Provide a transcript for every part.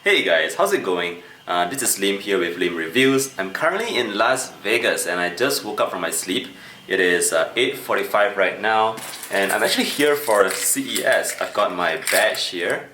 Hey guys, how's it going? This is Lim here with Lim Reviews. I'm currently in Las Vegas and I just woke up from my sleep. It is 8:45 right now and I'm actually here for CES. I've got my badge here.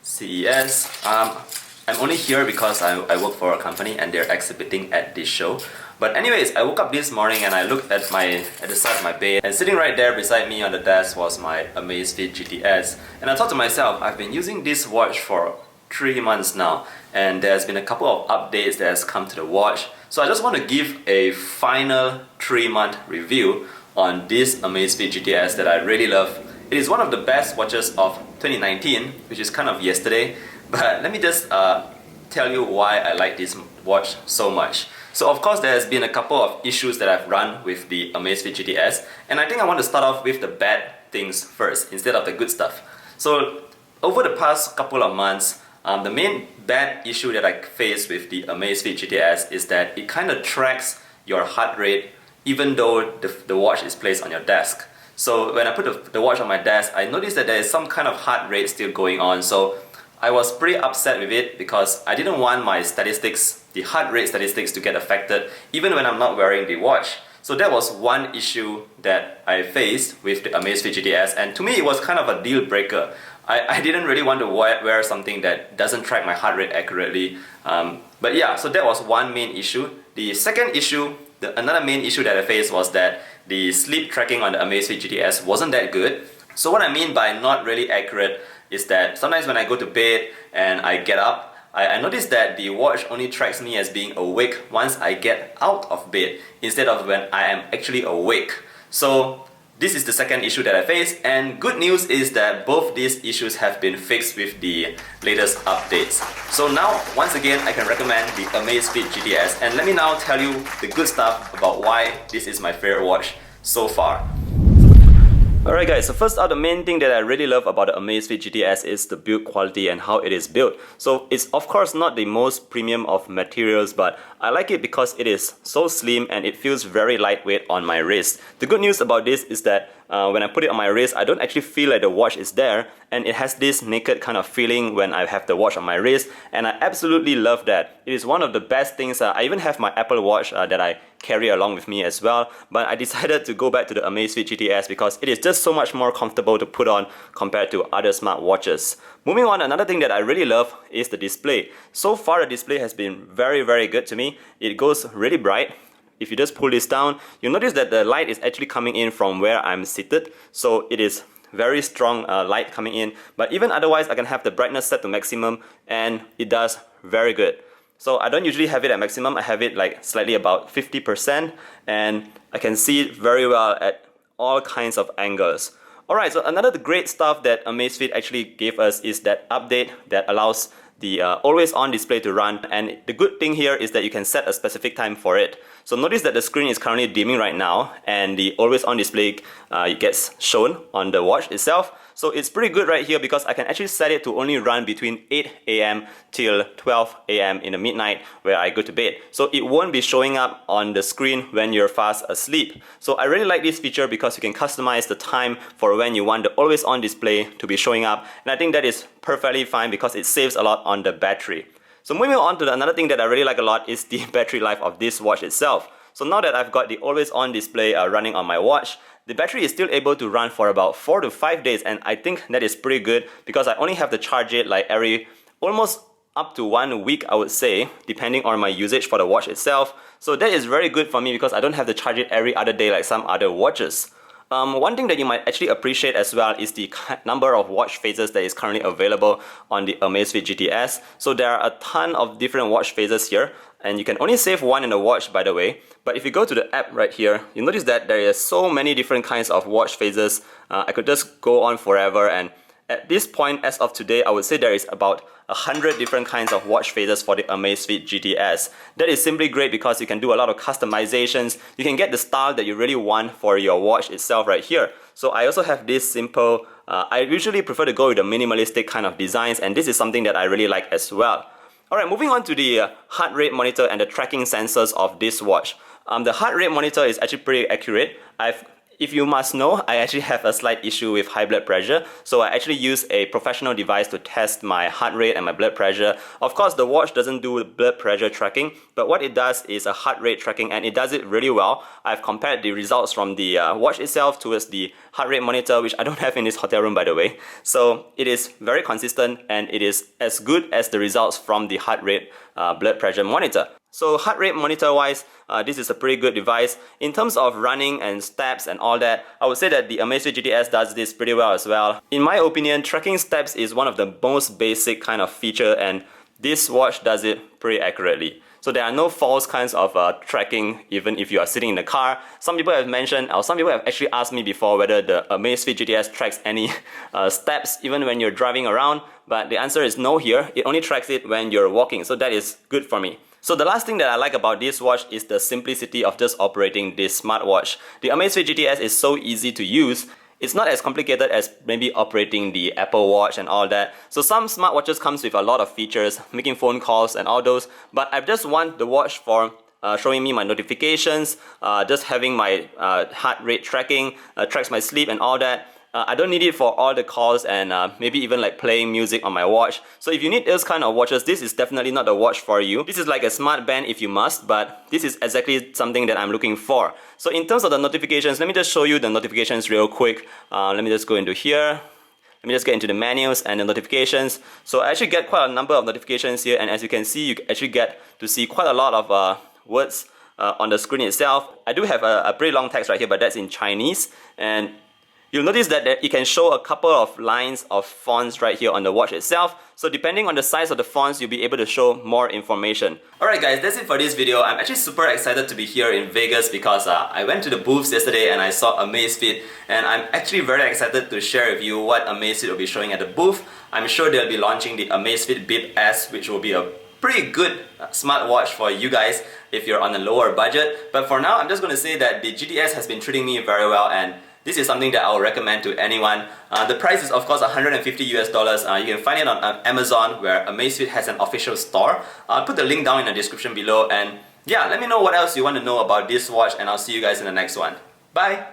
CES. I'm only here because I work for a company and they're exhibiting at this show. But anyways, I woke up this morning and I looked at the side of my bed, and sitting right there beside me on the desk was my Amazfit GTS. And I thought to myself, I've been using this watch for 3 months now, and there's been a couple of updates that has come to the watch. So I just want to give a final 3-month review on this Amazfit GTS that I really love. It is one of the best watches of 2019, which is kind of yesterday. But let me just tell you why I like this watch so much. So of course there has been a couple of issues that I've run with the Amazfit GTS, and I think I want to start off with the bad things first instead of the good stuff. So over the past couple of months, the main bad issue that I face with the Amazfit GTS is that it kind of tracks your heart rate even though the watch is placed on your desk. So when I put the watch on my desk, I noticed that there is some kind of heart rate still going on. So I was pretty upset with it because I didn't want my statistics, the heart rate statistics, to get affected even when I'm not wearing the watch. So that was one issue that I faced with the Amazfit GTS, and to me it was kind of a deal breaker. I didn't really want to wear something that doesn't track my heart rate accurately. But yeah, so that was one main issue. The second issue, another main issue that I faced was that the sleep tracking on the Amazfit GTS wasn't that good. So what I mean by not really accurate is that sometimes when I go to bed and I get up, I notice that the watch only tracks me as being awake once I get out of bed instead of when I am actually awake. So this is the second issue that I face, and good news is that both these issues have been fixed with the latest updates. So now, once again, I can recommend the Amazfit GTS, and let me now tell you the good stuff about why this is my favorite watch so far. Alright guys, so first out, the main thing that I really love about the Amazfit GTS is the build quality and how it is built. So it's of course not the most premium of materials, but I like it because it is so slim and it feels very lightweight on my wrist. The good news about this is that when I put it on my wrist, I don't actually feel like the watch is there, and it has this naked kind of feeling when I have the watch on my wrist, and I absolutely love that. It is one of the best things. I even have my Apple Watch that I carry along with me as well, but I decided to go back to the Amazfit GTS because it is just so much more comfortable to put on compared to other smart watches. Moving on, another thing that I really love is the display. So far the display has been very good to me. It goes really bright. If you just pull this down, you'll notice that the light is actually coming in from where I'm seated, so it is very strong light coming in. But even otherwise, I can have the brightness set to maximum and it does very good. So I don't usually have it at maximum, I have it like slightly about 50%, and I can see it very well at all kinds of angles. Alright, so another great stuff that Amazfit actually gave us is that update that allows the always on display to run, and the good thing here is that you can set a specific time for it. So notice that the screen is currently dimming right now and the always on display gets shown on the watch itself. So it's pretty good right here because I can actually set it to only run between 8 AM till 12 AM in the midnight where I go to bed. So it won't be showing up on the screen when you're fast asleep. So I really like this feature because you can customize the time for when you want the always on display to be showing up, and I think that is perfectly fine because it saves a lot on the battery. So moving on to another thing that I really like a lot is the battery life of this watch itself. So now that I've got the always on display running on my watch, the battery is still able to run for about 4 to 5 days, and I think that is pretty good because I only have to charge it like every almost up to 1 week, I would say, depending on my usage for the watch itself. So that is very good for me because I don't have to charge it every other day like some other watches. One thing that you might actually appreciate as well is the number of watch faces that is currently available on the Amazfit GTS. So there are a ton of different watch faces here, and you can only save one in the watch, by the way. But if you go to the app right here, you notice that there is so many different kinds of watch faces. I could just go on forever, and at this point, as of today, I would say there is about 100 different kinds of watch faces for the Amazfit GTS. That is simply great because you can do a lot of customizations. You can get the style that you really want for your watch itself right here. So I also have this simple, I usually prefer to go with the minimalistic kind of designs, and this is something that I really like as well. Alright, moving on to the heart rate monitor and the tracking sensors of this watch. The heart rate monitor is actually pretty accurate. if you must know, I actually have a slight issue with high blood pressure, so I actually use a professional device to test my heart rate and my blood pressure. Of course, the watch doesn't do blood pressure tracking, but what it does is a heart rate tracking, and it does it really well. I've compared the results from the watch itself towards the heart rate monitor, which I don't have in this hotel room, by the way. So it is very consistent, and it is as good as the results from the heart rate blood pressure monitor. So heart rate monitor wise, this is a pretty good device. In terms of running and steps and all that, I would say that the Amazfit GTS does this pretty well as well. In my opinion, tracking steps is one of the most basic kind of feature, and this watch does it pretty accurately. So there are no false kinds of tracking even if you are sitting in the car. Some people have mentioned, or some people have actually asked me before whether the Amazfit GTS tracks any steps even when you're driving around, but the answer is no here. It only tracks it when you're walking, so that is good for me. So the last thing that I like about this watch is the simplicity of just operating this smartwatch. The Amazfit GTS is so easy to use. It's not as complicated as maybe operating the Apple Watch and all that. So some smartwatches comes with a lot of features, making phone calls and all those, but I just want the watch for showing me my notifications, just having my heart rate tracking, tracks my sleep and all that. I don't need it for all the calls and maybe even like playing music on my watch. So if you need those kind of watches, this is definitely not the watch for you. This is like a smart band if you must, but this is exactly something that I'm looking for. So in terms of the notifications, let me just show you the notifications real quick. Let me just go into here. Let me just get into the menus and the notifications. So I actually get quite a number of notifications here, and as you can see, you actually get to see quite a lot of words on the screen itself. I do have a pretty long text right here, but that's in Chinese, and you'll notice that it can show a couple of lines of fonts right here on the watch itself. So depending on the size of the fonts, you'll be able to show more information. Alright guys, that's it for this video. I'm actually super excited to be here in Vegas because I went to the booths yesterday and I saw Amazfit, and I'm actually very excited to share with you what Amazfit will be showing at the booth. I'm sure they'll be launching the Amazfit Bip S, which will be a pretty good smartwatch for you guys if you're on a lower budget. But for now, I'm just going to say that the GTS has been treating me very well, and this is something that I would recommend to anyone. The price is of course $150 US. You can find it on Amazon, where Amazfit has an official store. I'll put the link down in the description below, and yeah, let me know what else you want to know about this watch, and I'll see you guys in the next one. Bye!